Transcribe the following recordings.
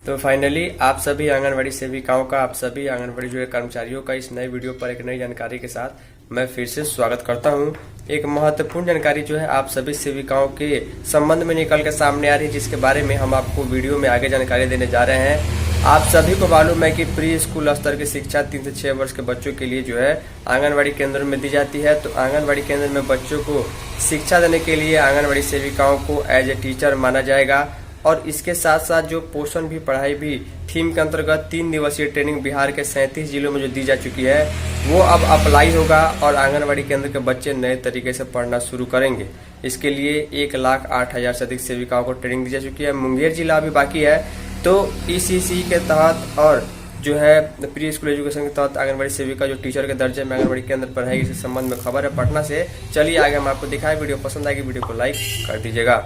तो फाइनली आप सभी आंगनवाड़ी सेविकाओं का, आप सभी आंगनवाड़ी जो है कर्मचारियों का इस नए वीडियो पर एक नई जानकारी के साथ मैं फिर से स्वागत करता हूं। एक महत्वपूर्ण जानकारी जो है आप सभी सेविकाओं के संबंध में निकल के सामने आ रही है, जिसके बारे में हम आपको वीडियो में आगे जानकारी देने जा रहे हैं। आप सभी को मालूम है कि प्री स्कूल स्तर की शिक्षा 3 से 6 वर्ष के बच्चों के लिए जो है आंगनवाड़ी केंद्र में दी जाती है। तो आंगनवाड़ी केंद्र में बच्चों को शिक्षा देने के लिए आंगनवाड़ी सेविकाओं को एज ए टीचर माना जाएगा। और इसके साथ साथ जो पोषण भी पढ़ाई भी थीम के अंतर्गत 3 दिवसीय ट्रेनिंग बिहार के 37 जिलों में जो दी जा चुकी है वो अब अप्लाई होगा और आंगनवाड़ी केंद्र के बच्चे नए तरीके से पढ़ना शुरू करेंगे। इसके लिए 1,08,000 से अधिक सेविकाओं को ट्रेनिंग दी जा चुकी है। मुंगेर जिला अभी बाकी है। तो ईसीसी के तहत और जो है प्री स्कूल एजुकेशन के तहत आंगनवाड़ी सेविका जो टीचर के दर्जे में आंगनवाड़ी केंद्र पर है, इस संबंध में खबर है पटना से। चलिए आगे हम आपको दिखाएं। वीडियो पसंद आएगी वीडियो को लाइक कर दीजिएगा।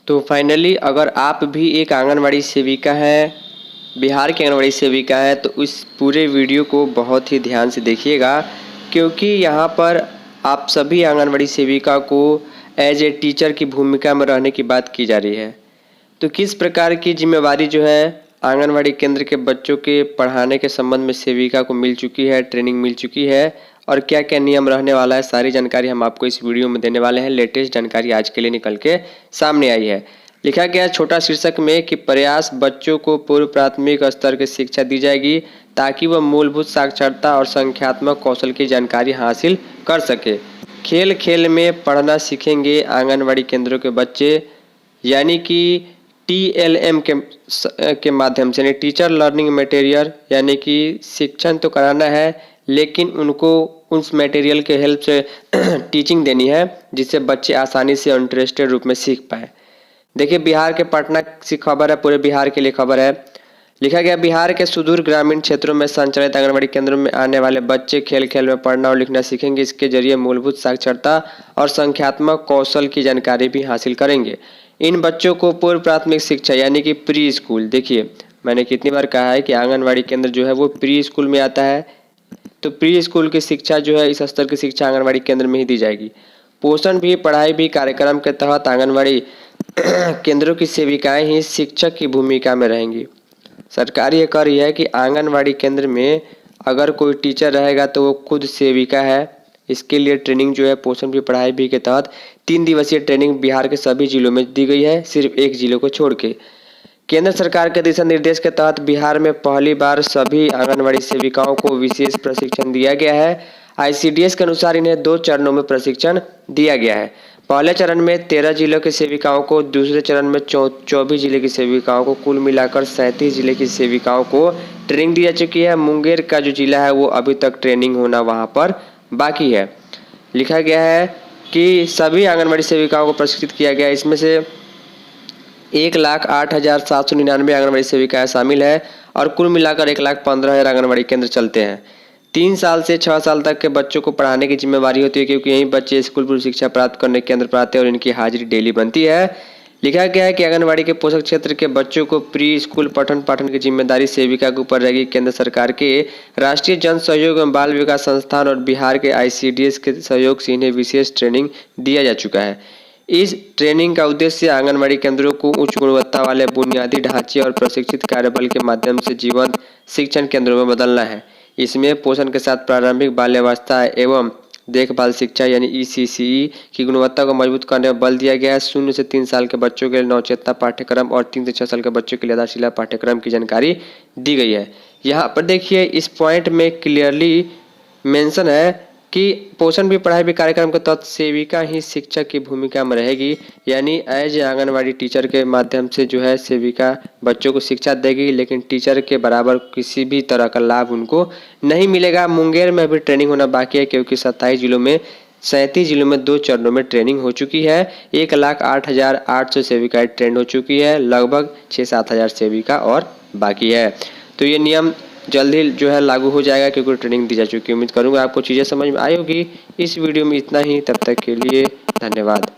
तो फाइनली अगर आप भी एक आंगनवाड़ी सेविका हैं, बिहार की आंगनवाड़ी सेविका है, तो इस पूरे वीडियो को बहुत ही ध्यान से देखिएगा, क्योंकि यहाँ पर आप सभी आंगनवाड़ी सेविका को एज ए टीचर की भूमिका में रहने की बात की जा रही है। तो किस प्रकार की जिम्मेवारी जो है आंगनवाड़ी केंद्र के बच्चों के पढ़ाने के संबंध में सेविका को मिल चुकी है, ट्रेनिंग मिल चुकी है, और क्या क्या नियम रहने वाला है, सारी जानकारी हम आपको इस वीडियो में देने वाले हैं। लेटेस्ट जानकारी आज के लिए निकल के सामने आई है। लिखा गया छोटा शीर्षक में कि प्रयास बच्चों को पूर्व प्राथमिक स्तर की शिक्षा दी जाएगी ताकि वह मूलभूत साक्षरता और संख्यात्मक कौशल की जानकारी हासिल कर सके। खेल खेल में पढ़ना सीखेंगे आंगनवाड़ी केंद्रों के बच्चे, यानी कि TLM के माध्यम से, यानी टीचर लर्निंग मटेरियल, यानी कि शिक्षण तो कराना है लेकिन उनको उस मटेरियल के हेल्प से टीचिंग देनी है जिससे बच्चे आसानी से इंटरेस्टेड रूप में सीख पाए। देखिए बिहार के पटना से खबर है, पूरे बिहार के लिए खबर है। लिखा गया बिहार के सुदूर ग्रामीण क्षेत्रों में संचालित आंगनवाड़ी केंद्रों में आने वाले बच्चे खेल खेल में पढ़ना और लिखना सीखेंगे। इसके जरिए मूलभूत साक्षरता और संख्यात्मक कौशल की जानकारी भी हासिल करेंगे। इन बच्चों को पूर्व प्राथमिक शिक्षा यानी कि प्री स्कूल, देखिए मैंने कितनी बार कहा है कि आंगनवाड़ी केंद्र जो है वो प्री स्कूल में आता है, तो प्री स्कूल की शिक्षा जो है इस स्तर की शिक्षा आंगनवाड़ी केंद्र में ही दी जाएगी। पोषण भी पढ़ाई भी कार्यक्रम के तहत आंगनवाड़ी केंद्रों की सेविकाएं ही शिक्षक की भूमिका में रहेंगी। सरकार ये कह रही है कि आंगनवाड़ी केंद्र में अगर कोई टीचर रहेगा तो वो खुद सेविका है। इसके लिए ट्रेनिंग जो है पोषण भी पढ़ाई भी के तहत 3 दिवसीय ट्रेनिंग बिहार के सभी जिलों में दी गई है, सिर्फ एक जिले को छोड़ के। केंद्र सरकार के दिशा निर्देश के तहत बिहार में पहली बार सभी आंगनवाड़ी सेविकाओं को विशेष प्रशिक्षण दिया गया है। ICDS के अनुसार इन्हें 2 चरणों में प्रशिक्षण दिया गया है। पहले चरण में 13 जिलों की सेविकाओं को, दूसरे चरण में 24 जिले की सेविकाओं को, कुल मिलाकर 37 जिले की सेविकाओं को ट्रेनिंग दी जा चुकी है। मुंगेर का जो जिला है वो अभी तक ट्रेनिंग होना वहाँ पर बाकी है। लिखा गया है कि सभी आंगनवाड़ी सेविकाओं को प्रशिक्षित किया गया। इसमें से 1,08,799 आंगनवाड़ी सेविकाएं शामिल है और कुल मिलाकर 1,15,000 आंगनवाड़ी केंद्र चलते हैं। 3 साल से 6 साल तक के बच्चों को पढ़ाने की जिम्मेवारी होती है, क्योंकि यही बच्चे स्कूल पूर्व शिक्षा प्राप्त करने केंद्र पर आते हैं और इनकी हाजिरी डेली बनती है। लिखा गया है कि आंगनवाड़ी के पोषक क्षेत्र के बच्चों को प्री स्कूल पठन पाठन की जिम्मेदारी सेविका के ऊपर रहेगी। केंद्र सरकार के राष्ट्रीय जन सहयोग एवं बाल विकास संस्थान और बिहार के ICDS के सहयोग से इन्हें विशेष ट्रेनिंग दिया जा चुका है। इस ट्रेनिंग का उद्देश्य आंगनवाड़ी केंद्रों को उच्च गुणवत्ता वाले बुनियादी ढांचे और प्रशिक्षित कार्यबल के माध्यम से जीवन शिक्षण केंद्रों में बदलना है। इसमें पोषण के साथ प्रारंभिक बाल्यावस्था एवं देखभाल शिक्षा यानी ECCE की गुणवत्ता को मजबूत करने पर बल दिया गया है। 0 से 3 साल के बच्चों के लिए नवचेतना पाठ्यक्रम और 3 से 6 साल के बच्चों के लिए आधारशिला पाठ्यक्रम की जानकारी दी गई है। यहाँ पर देखिए इस पॉइंट में क्लियरली मेंशन है कि पोषण भी पढ़ाई भी कार्यक्रम के तहत सेविका ही शिक्षक की भूमिका में रहेगी, यानी एज आंगनवाड़ी टीचर के माध्यम से जो है सेविका बच्चों को शिक्षा देगी, लेकिन टीचर के बराबर किसी भी तरह का लाभ उनको नहीं मिलेगा। मुंगेर में अभी ट्रेनिंग होना बाकी है, क्योंकि 27 जिलों में 37 जिलों में 2 चरणों में ट्रेनिंग हो चुकी है। 1,08,800 सेविकाएं ट्रेंड हो चुकी है, लगभग 6-7 हज़ार सेविका और बाकी है। तो ये नियम जल्द ही जो है लागू हो जाएगा, क्योंकि ट्रेनिंग दी जा चुकी है। उम्मीद करूंगा आपको चीज़ें समझ में आई होगी। इस वीडियो में इतना ही, तब तक के लिए धन्यवाद।